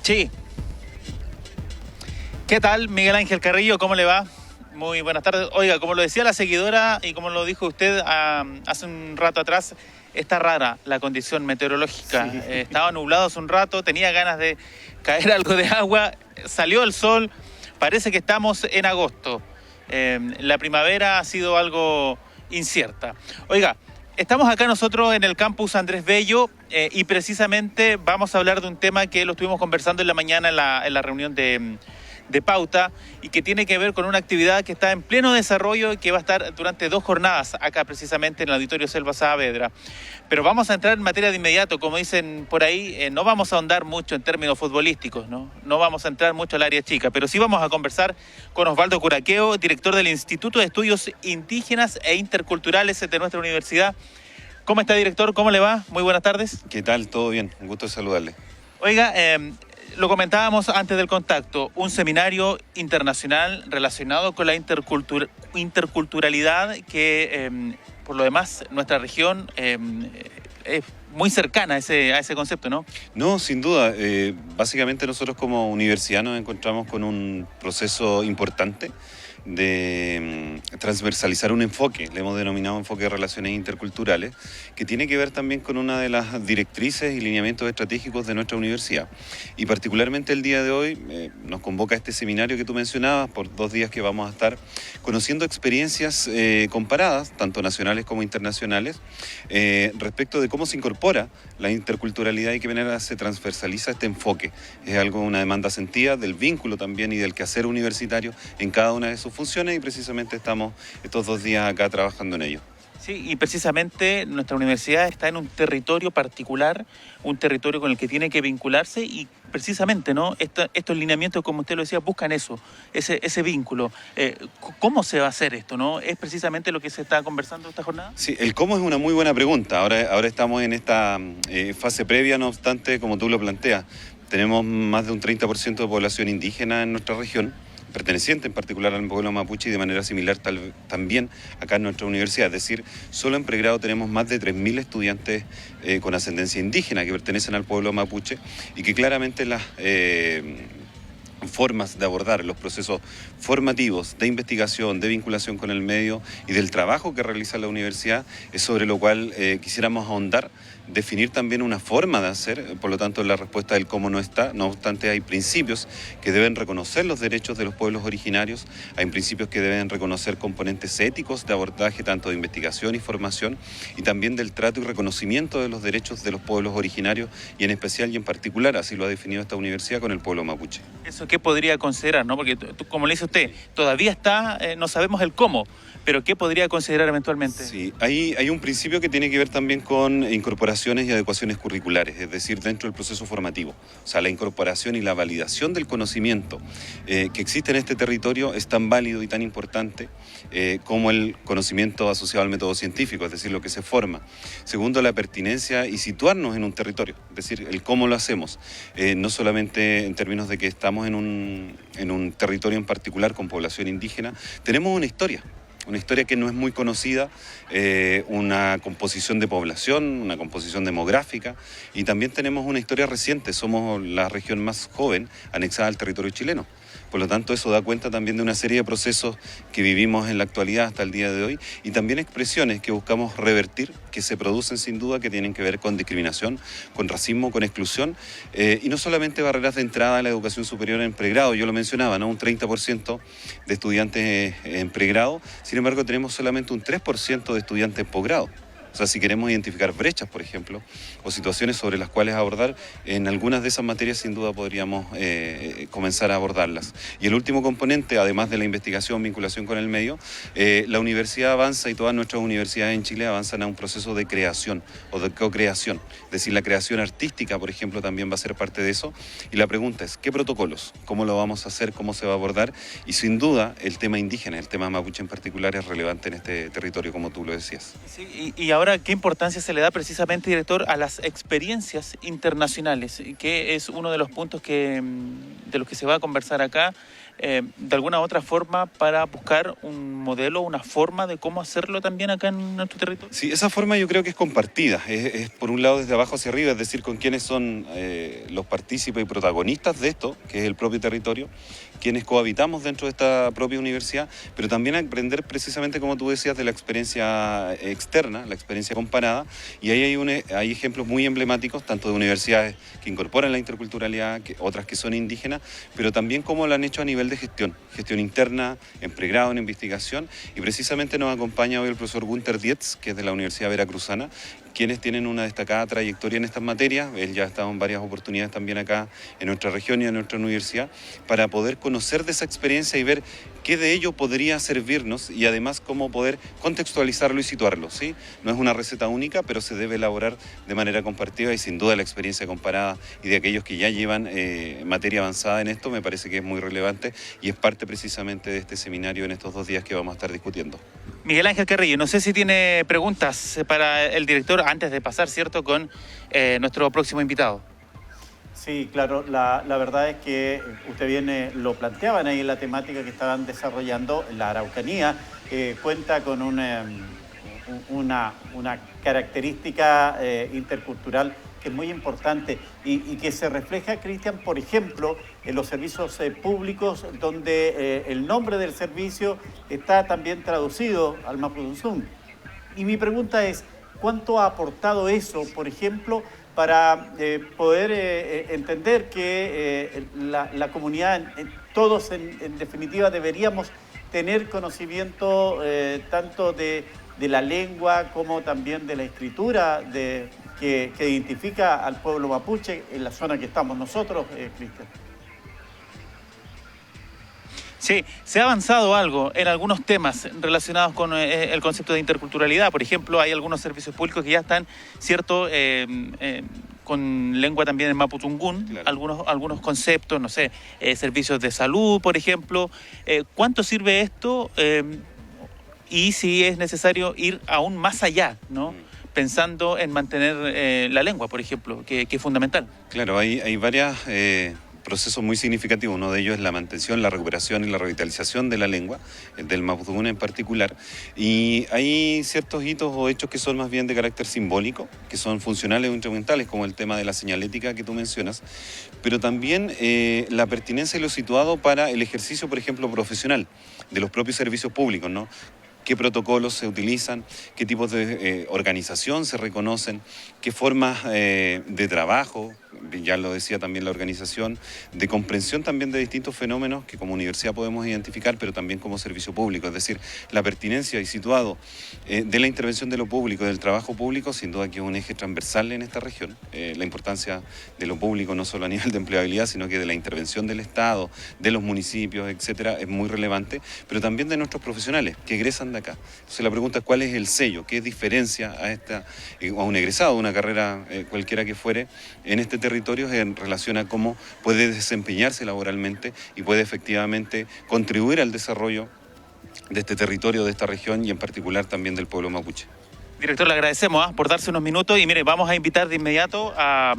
Sí. ¿Qué tal, Miguel Ángel Carrillo? ¿Cómo le va? Muy buenas tardes. Oiga, como lo decía la seguidora y como lo dijo usted hace un rato atrás, está rara la condición meteorológica. Sí. Estaba nublado hace un rato, tenía ganas de caer algo de agua, salió el sol, parece que estamos en agosto. La primavera ha sido algo incierta. Oiga, estamos acá nosotros en el campus Andrés Bello y precisamente vamos a hablar de un tema que lo estuvimos conversando en la mañana en la reunión de pauta y que tiene que ver con una actividad que está en pleno desarrollo y que va a estar durante 2 jornadas acá precisamente en el Auditorio Selva Saavedra. Pero vamos a entrar en materia de inmediato, como dicen por ahí, no vamos a ahondar mucho en términos futbolísticos, no vamos a entrar mucho al área chica, pero sí vamos a conversar con Osvaldo Curaqueo, director del Instituto de Estudios Indígenas e Interculturales de nuestra universidad. ¿Cómo está, director? ¿Cómo le va? Muy buenas tardes. ¿Qué tal? ¿Todo bien? Un gusto saludarle. Oiga, lo comentábamos antes del contacto, un seminario internacional relacionado con la interculturalidad que, por lo demás, nuestra región es muy cercana a ese concepto, ¿no? No, sin duda. Básicamente nosotros como universidad nos encontramos con un proceso importante de transversalizar un enfoque, le hemos denominado enfoque de relaciones interculturales, que tiene que ver también con una de las directrices y lineamientos estratégicos de nuestra universidad. Y particularmente el día de hoy nos convoca a este seminario que tú mencionabas, por 2 días que vamos a estar conociendo experiencias comparadas, tanto nacionales como internacionales, respecto de cómo se incorpora la interculturalidad y de qué manera se transversaliza este enfoque. Es algo, una demanda sentida del vínculo también y del quehacer universitario en cada una de sus funciones y precisamente estamos estos 2 días acá trabajando en ello. Sí, y precisamente nuestra universidad está en un territorio particular, un territorio con el que tiene que vincularse y precisamente, ¿no? Estos lineamientos, como usted lo decía, buscan eso, ese vínculo. ¿Cómo se va a hacer esto, no? ¿Es precisamente lo que se está conversando esta jornada? Sí, el cómo es una muy buena pregunta. Ahora estamos en esta fase previa, no obstante, como tú lo planteas, tenemos más de un 30% de población indígena en nuestra región, perteneciente en particular al pueblo mapuche y de manera similar también acá en nuestra universidad. Es decir, solo en pregrado tenemos más de 3.000 estudiantes con ascendencia indígena que pertenecen al pueblo mapuche y que claramente las formas de abordar los procesos formativos, de investigación, de vinculación con el medio y del trabajo que realiza la universidad es sobre lo cual quisiéramos ahondar, definir también una forma de hacer, por lo tanto la respuesta del cómo no está, no obstante hay principios que deben reconocer los derechos de los pueblos originarios, hay principios que deben reconocer componentes éticos de abordaje tanto de investigación y formación y también del trato y reconocimiento de los derechos de los pueblos originarios y en especial y en particular, así lo ha definido esta universidad con el pueblo mapuche. ¿Eso qué podría considerar, no? Porque como le dice usted, todavía está, no sabemos el cómo, pero ¿qué podría considerar eventualmente? Sí, hay un principio que tiene que ver también con incorporaciones y adecuaciones curriculares, es decir, dentro del proceso formativo. O sea, la incorporación y la validación del conocimiento que existe en este territorio es tan válido y tan importante como el conocimiento asociado al método científico, es decir, lo que se forma. Segundo, la pertinencia y situarnos en un territorio, es decir, el cómo lo hacemos. No solamente en términos de que estamos en un territorio en particular con población indígena, tenemos una historia que no es muy conocida, una composición de población, una composición demográfica y también tenemos una historia reciente, somos la región más joven anexada al territorio chileno. Por lo tanto, eso da cuenta también de una serie de procesos que vivimos en la actualidad hasta el día de hoy y también expresiones que buscamos revertir, que se producen sin duda, que tienen que ver con discriminación, con racismo, con exclusión y no solamente barreras de entrada a la educación superior en pregrado, yo lo mencionaba, ¿no? Un 30% de estudiantes en pregrado, sin embargo tenemos solamente un 3% de estudiantes en posgrado. O sea, si queremos identificar brechas, por ejemplo, o situaciones sobre las cuales abordar, en algunas de esas materias sin duda podríamos comenzar a abordarlas. Y el último componente, además de la investigación, vinculación con el medio, la universidad avanza y todas nuestras universidades en Chile avanzan a un proceso de creación o de co-creación. Es decir, la creación artística, por ejemplo, también va a ser parte de eso. Y la pregunta es, ¿qué protocolos? ¿Cómo lo vamos a hacer? ¿Cómo se va a abordar? Y sin duda, el tema indígena, el tema mapuche en particular, es relevante en este territorio, como tú lo decías. Sí, y ahora, ¿qué importancia se le da precisamente, director, a las experiencias internacionales? Que es uno de los puntos de los que se va a conversar acá. de alguna u otra forma para buscar un modelo, una forma de cómo hacerlo también acá en nuestro territorio? Sí, esa forma yo creo que es compartida, es por un lado desde abajo hacia arriba, es decir, con quienes son los partícipes y protagonistas de esto, que es el propio territorio, quienes cohabitamos dentro de esta propia universidad, pero también aprender precisamente, como tú decías, de la experiencia externa, la experiencia comparada, y ahí hay ejemplos muy emblemáticos, tanto de universidades que incorporan la interculturalidad, otras que son indígenas, pero también cómo lo han hecho a nivel de gestión interna, en pregrado, en investigación, y precisamente nos acompaña hoy el profesor Gunter Dietz, que es de la Universidad Veracruzana, quienes tienen una destacada trayectoria en estas materias. Él ya ha estado en varias oportunidades también acá en nuestra región y en nuestra universidad, para poder conocer de esa experiencia y ver qué de ello podría servirnos y además cómo poder contextualizarlo y situarlo, ¿sí? No es una receta única, pero se debe elaborar de manera compartida y sin duda la experiencia comparada y de aquellos que ya llevan materia avanzada en esto me parece que es muy relevante y es parte precisamente de este seminario en estos 2 días que vamos a estar discutiendo. Miguel Ángel Carrillo, no sé si tiene preguntas para el director antes de pasar, ¿cierto?, con nuestro próximo invitado. Sí, claro, la verdad es que usted bien lo planteaban ahí en la temática que estaban desarrollando. La Araucanía cuenta con una característica intercultural que es muy importante y que se refleja, Cristian, por ejemplo, en los servicios públicos, donde el nombre del servicio está también traducido al mapudungun. Y mi pregunta es, ¿cuánto ha aportado eso, por ejemplo, para poder entender que la comunidad, todos en definitiva deberíamos tener conocimiento tanto de la lengua como también de la escritura que identifica al pueblo mapuche en la zona que estamos nosotros, Cristian? Sí, se ha avanzado algo en algunos temas relacionados con el concepto de interculturalidad. Por ejemplo, hay algunos servicios públicos que ya están, ¿cierto?, con lengua también en mapudungun, claro. Algunos conceptos, no sé, servicios de salud, por ejemplo. ¿Cuánto sirve esto? Y si es necesario ir aún más allá, ¿no? Pensando en mantener la lengua, por ejemplo, que es fundamental. Claro, hay varias procesos muy significativos. Uno de ellos es la mantención, la recuperación y la revitalización de la lengua, del mapudungun en particular. Y hay ciertos hitos o hechos que son más bien de carácter simbólico, que son funcionales o instrumentales, como el tema de la señalética que tú mencionas, pero también la pertinencia y lo situado para el ejercicio, por ejemplo, profesional de los propios servicios públicos, ¿no? ¿Qué protocolos se utilizan? ¿Qué tipos de organización se reconocen? ¿Qué formas de trabajo? Ya lo decía también la organización, de comprensión también de distintos fenómenos que como universidad podemos identificar, pero también como servicio público. Es decir, la pertinencia y situado de la intervención de lo público, del trabajo público, sin duda que es un eje transversal en esta región. La importancia de lo público no solo a nivel de empleabilidad, sino que de la intervención del Estado, de los municipios, etcétera, es muy relevante, pero también de nuestros profesionales que egresan de acá. Entonces la pregunta es cuál es el sello, qué diferencia a un egresado de una carrera cualquiera que fuere en este territorio en relación a cómo puede desempeñarse laboralmente y puede efectivamente contribuir al desarrollo de este territorio, de esta región y en particular también del pueblo mapuche. Director, le agradecemos por darse unos minutos y mire, vamos a invitar de inmediato a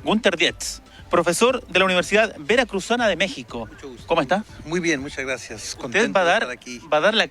Gunter Dietz, profesor de la Universidad Veracruzana de México. Mucho gusto. ¿Cómo está? Muy bien, muchas gracias. Usted va a dar la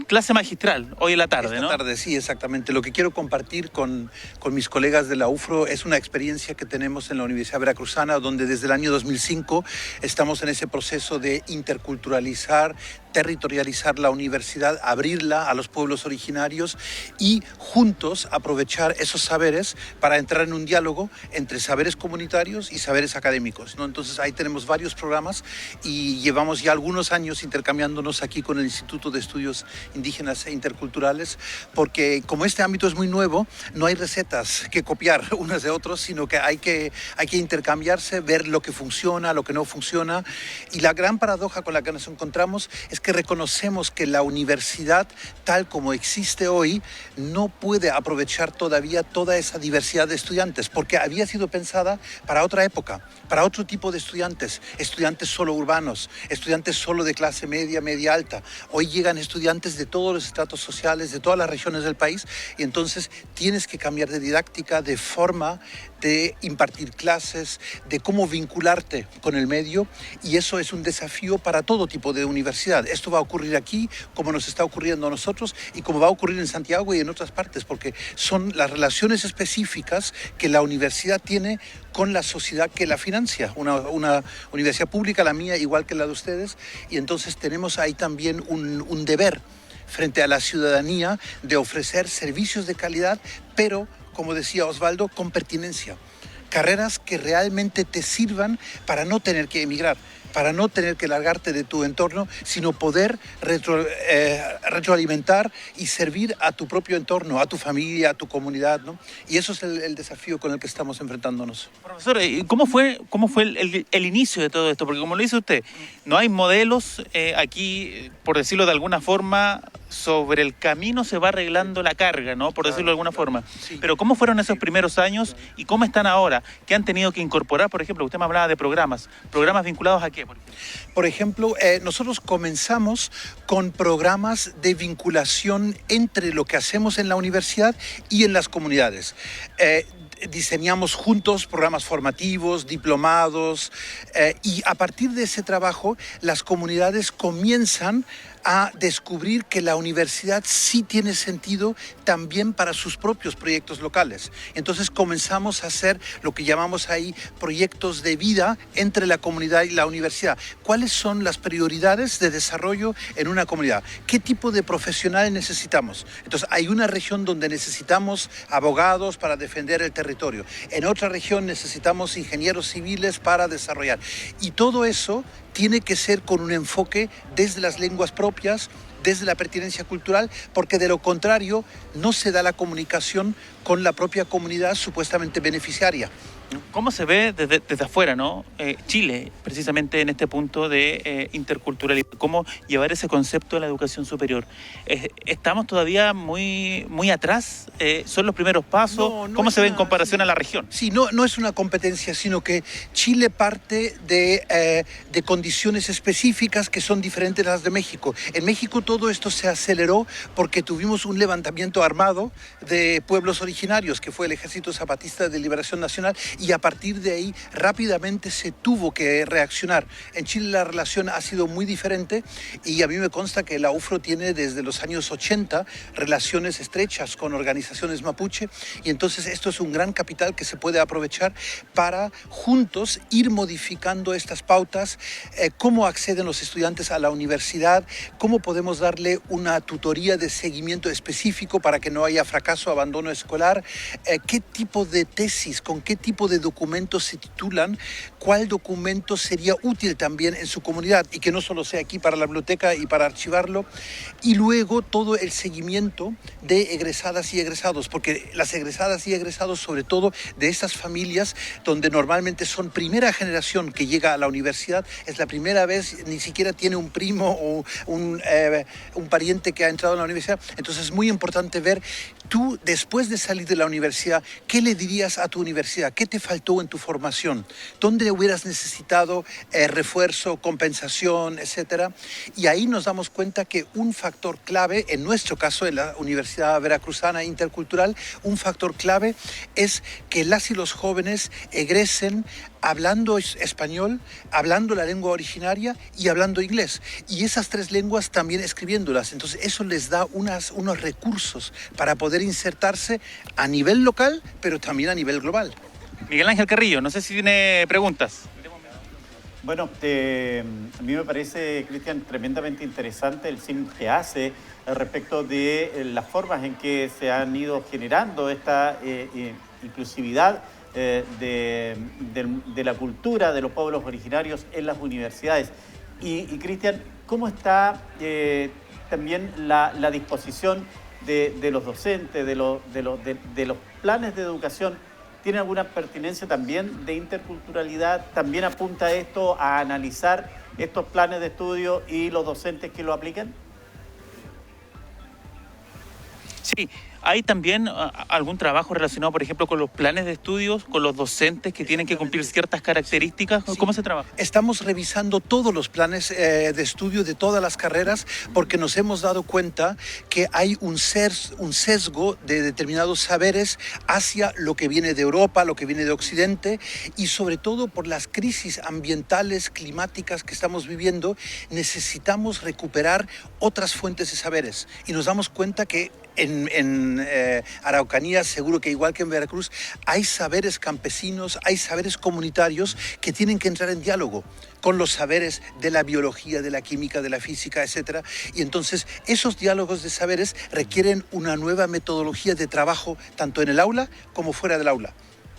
clase magistral hoy en la tarde, ¿no? Esta tarde, sí, exactamente. Lo que quiero compartir con mis colegas de la UFRO es una experiencia que tenemos en la Universidad Veracruzana, donde desde el año 2005 estamos en ese proceso de interculturalizar, territorializar la universidad, abrirla a los pueblos originarios y juntos aprovechar esos saberes para entrar en un diálogo entre saberes comunitarios y saberes académicos, ¿no? Entonces ahí tenemos varios programas y llevamos ya algunos años intercambiándonos aquí con el Instituto de Estudios Indígenas e Interculturales, porque como este ámbito es muy nuevo, no hay recetas que copiar unas de otros, sino que hay que intercambiarse, ver lo que funciona, lo que no funciona. Y la gran paradoja con la que nos encontramos es que reconocemos que la universidad, tal como existe hoy, no puede aprovechar todavía toda esa diversidad de estudiantes, porque había sido pensada para otra época, para otro tipo de estudiantes solo urbanos, estudiantes solo de clase media, media alta. Hoy llegan estudiantes de todos los estratos sociales, de todas las regiones del país, y entonces tienes que cambiar de didáctica, de forma de impartir clases, de cómo vincularte con el medio, y eso es un desafío para todo tipo de universidad. Esto va a ocurrir aquí, como nos está ocurriendo a nosotros, y como va a ocurrir en Santiago y en otras partes, porque son las relaciones específicas que la universidad tiene con la sociedad que la financia, una universidad pública, la mía, igual que la de ustedes, y entonces tenemos ahí también un deber frente a la ciudadanía de ofrecer servicios de calidad, pero, como decía Osvaldo, con pertinencia. Carreras que realmente te sirvan para no tener que emigrar, para no tener que largarte de tu entorno, sino poder retroalimentar y servir a tu propio entorno, a tu familia, a tu comunidad, ¿no? Y eso es el desafío con el que estamos enfrentándonos. Profesor, ¿cómo fue el inicio de todo esto? Porque como lo dice usted, no hay modelos aquí, por decirlo de alguna forma, sobre el camino se va arreglando la carga, ¿no? Por decirlo de alguna forma. Sí. Pero ¿cómo fueron esos primeros años y cómo están ahora? ¿Qué han tenido que incorporar? Por ejemplo, usted me hablaba de programas. ¿Programas vinculados a qué, por ejemplo? Por ejemplo, nosotros comenzamos con programas de vinculación entre lo que hacemos en la universidad y en las comunidades. Diseñamos juntos programas formativos, diplomados, y a partir de ese trabajo las comunidades comienzan a descubrir que la universidad sí tiene sentido también para sus propios proyectos locales. Entonces comenzamos a hacer lo que llamamos ahí proyectos de vida entre la comunidad y la universidad. ¿Cuáles son las prioridades de desarrollo en una comunidad? ¿Qué tipo de profesionales necesitamos? Entonces hay una región donde necesitamos abogados para defender el territorio. En otra región necesitamos ingenieros civiles para desarrollar. Y todo eso tiene que ser con un enfoque desde las lenguas propias, desde la pertinencia cultural, porque de lo contrario no se da la comunicación con la propia comunidad supuestamente beneficiaria. ¿Cómo se ve desde afuera, ¿no? Chile, precisamente en este punto de interculturalidad, cómo llevar ese concepto a la educación superior. ¿Estamos todavía muy atrás? ¿Son los primeros pasos? ¿Cómo se ve en comparación a la región? Sí, no es una competencia, sino que Chile parte de condiciones específicas que son diferentes a las de México. En México todo esto se aceleró porque tuvimos un levantamiento armado de pueblos originarios, que fue el Ejército Zapatista de Liberación Nacional, y a partir de ahí rápidamente se tuvo que reaccionar. En Chile la relación ha sido muy diferente y a mí me consta que la UFRO tiene desde los años 80 relaciones estrechas con organizaciones mapuche, y entonces esto es un gran capital que se puede aprovechar para juntos ir modificando estas pautas, cómo acceden los estudiantes a la universidad, cómo podemos darle una tutoría de seguimiento específico para que no haya fracaso, abandono escolar, qué tipo de tesis, con qué tipo de documentos se titulan, cuál documento sería útil también en su comunidad y que no solo sea aquí para la biblioteca y para archivarlo, y luego todo el seguimiento de egresadas y egresados, porque las egresadas y egresados, sobre todo de estas familias donde normalmente son primera generación que llega a la universidad, es la primera vez, ni siquiera tiene un primo o un pariente que ha entrado a la universidad. Entonces es muy importante ver, tú después de salir de la universidad, ¿qué le dirías a tu universidad? ¿Qué te faltó en tu formación? ¿Dónde hubieras necesitado refuerzo, compensación, etcétera? Y ahí nos damos cuenta que un factor clave, en nuestro caso en la Universidad Veracruzana Intercultural, un factor clave es que las y los jóvenes egresen hablando español, hablando la lengua originaria y hablando inglés. Y esas tres lenguas también escribiéndolas. Entonces eso les da unos recursos para poder insertarse a nivel local, pero también a nivel global. Miguel Ángel Carrillo, no sé si tiene preguntas. Bueno, a mí me parece, Cristian, tremendamente interesante el símil que hace respecto de las formas en que se han ido generando esta inclusividad de la cultura de los pueblos originarios en las universidades. Y Cristian, ¿cómo está también la disposición de los docentes, de los planes de educación? ¿Tiene alguna pertinencia también de interculturalidad? ¿También apunta esto a analizar estos planes de estudio y los docentes que lo aplican? Sí, ¿Hay también algún trabajo relacionado, por ejemplo, con los planes de estudios, con los docentes que tienen que cumplir ciertas características? Sí. ¿Cómo se trabaja? Estamos revisando todos los planes de estudio de todas las carreras porque nos hemos dado cuenta que hay un sesgo de determinados saberes hacia lo que viene de Europa, lo que viene de Occidente, y sobre todo por las crisis ambientales, climáticas que estamos viviendo, necesitamos recuperar otras fuentes de saberes. Y nos damos cuenta que en Araucanía, seguro que igual que en Veracruz, hay saberes campesinos, hay saberes comunitarios que tienen que entrar en diálogo con los saberes de la biología, de la química, de la física, etc. Y entonces esos diálogos de saberes requieren una nueva metodología de trabajo, tanto en el aula como fuera del aula.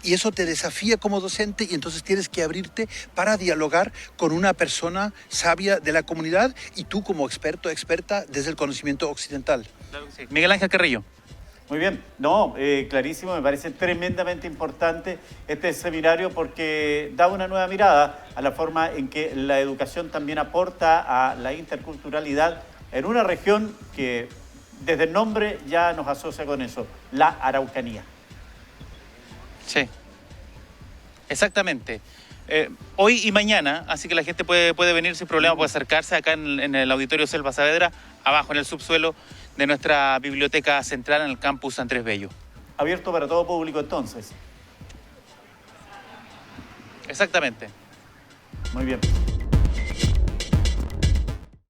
Y eso te desafía como docente y entonces tienes que abrirte para dialogar con una persona sabia de la comunidad y tú como experto, experta desde el conocimiento occidental. Claro que sí. Miguel Ángel Carrillo. Muy bien, no, clarísimo, me parece tremendamente importante este seminario porque da una nueva mirada a la forma en que la educación también aporta a la interculturalidad en una región que desde el nombre ya nos asocia con eso, la Araucanía. Sí, exactamente. Hoy y mañana, así que la gente puede venir sin problema, puede acercarse acá en el Auditorio Selva Saavedra, abajo en el subsuelo de nuestra biblioteca central en el campus Andrés Bello. Abierto para todo público entonces. Exactamente. Muy bien.